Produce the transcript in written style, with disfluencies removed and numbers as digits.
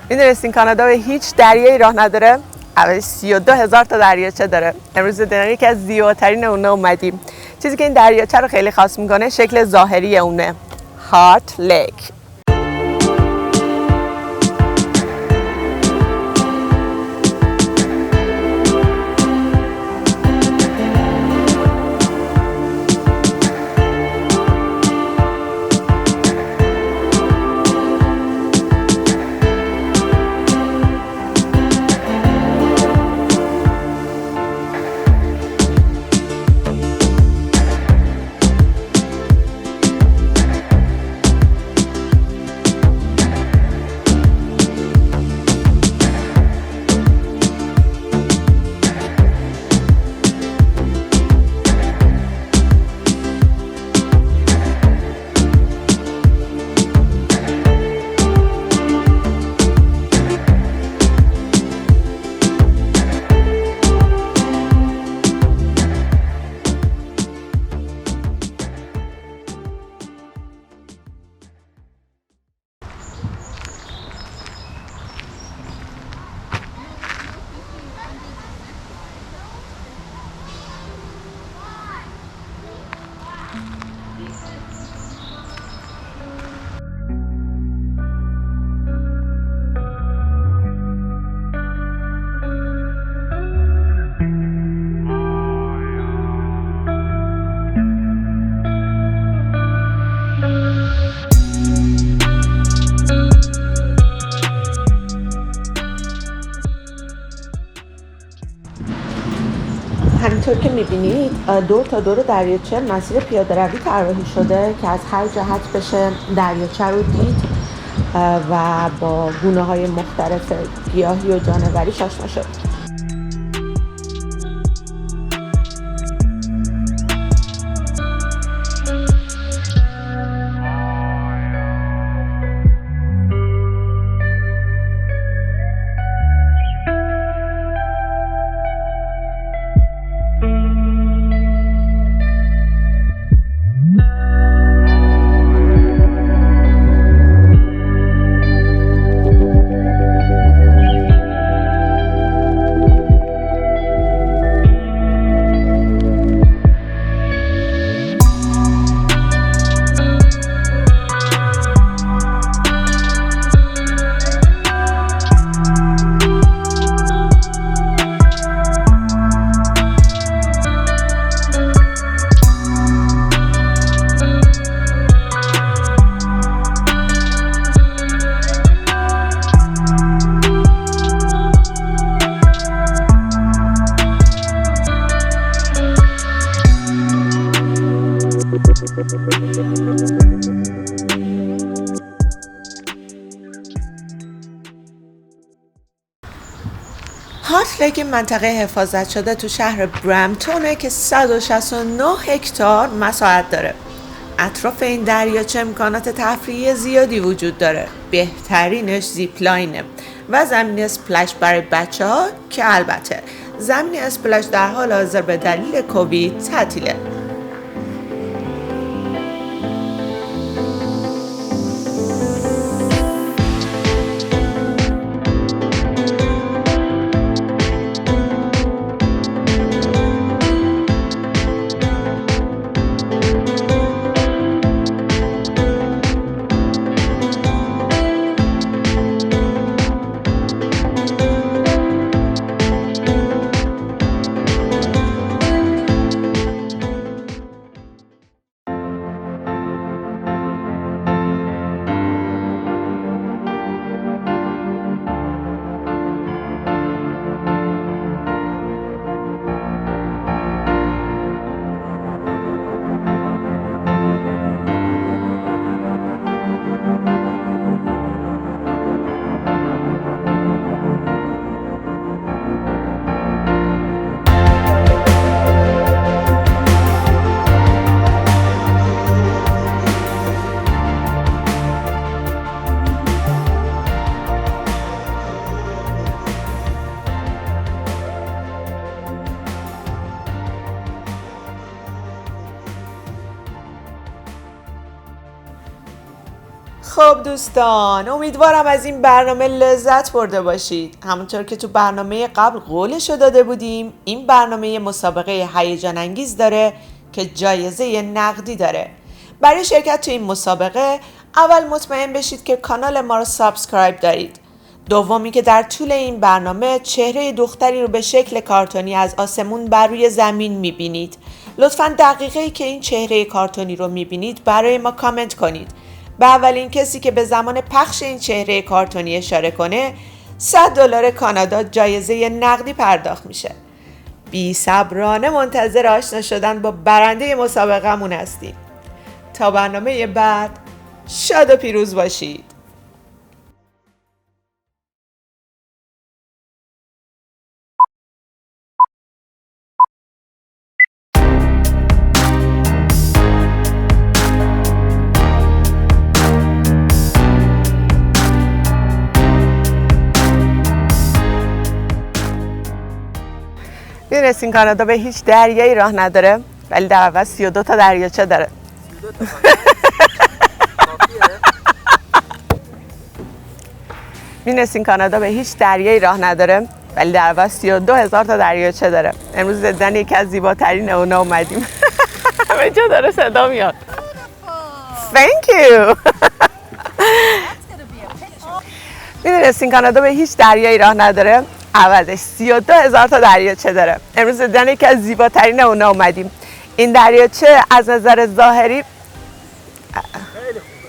میدونستین کانادا به هیچ دریایی راه نداره؟ اول 32,000 تا دریاچه داره. امروز در یکی از زیباترین اونا اومدیم. چیزی که این دریاچه رو خیلی خاص میکنه شکل ظاهری اونه، هارت لیک. همینطور که میبینید دور تا دور دریاچه مسیر پیاده روی طراحی شده که از هر جهت بشه دریاچه رو دید و با گونه های مختلف گیاهی و جانوریش آشنا شد. هارت لیک منطقه حفاظت شده تو شهر برامپتونه که 169 هکتار مساحت داره. اطراف این دریاچه امکانات تفریحی زیادی وجود داره. بهترینش زیپلاینه و زمین اسپلش برای بچه‌ها که البته زمین اسپلش در حال حاضر به دلیل کووید تعطیله. خب دوستان، امیدوارم از این برنامه لذت برده باشید. همونطور که تو برنامه قبل قولشو داده بودیم، این برنامه مسابقه هیجان انگیز داره که جایزه نقدی داره. برای شرکت تو این مسابقه اول مطمئن بشید که کانال ما رو سابسکرایب دارید. دومی که در طول این برنامه چهره دختری رو به شکل کارتونی از آسمون بر روی زمین میبینید. لطفاً دقیقه‌ای که این چهره کارتونی رو میبینید برای ما کامنت کنید. به اولین کسی که به زمان پخش این چهره کارتونی اشاره کنه $100 کانادا جایزه نقدی پرداخت میشه. بی صبرانه منتظر آشنا شدن با برنده مسابقه‌مون هستیم. تا برنامه بعد شاد و پیروز باشید. می‌دونستین کانادا به هیچ دریایی راه نداره ولی در عوض 32 تا دریاچه داره. 32 می‌دونستین کانادا به هیچ دریایی راه نداره ولی در عوض 32,000 تا دریاچه داره. امروز دیدن یکی از زیباترین اونا اومدیم. همه جا داره صدا میاد. Thank you. می‌دونستین کانادا به هیچ دریایی راه نداره عوضش 32,000 تا دریاچه داره. امروز دیدن یکی از زیباترین اونا اومدیم. این دریاچه از نظر ظاهری خیلی خوبه.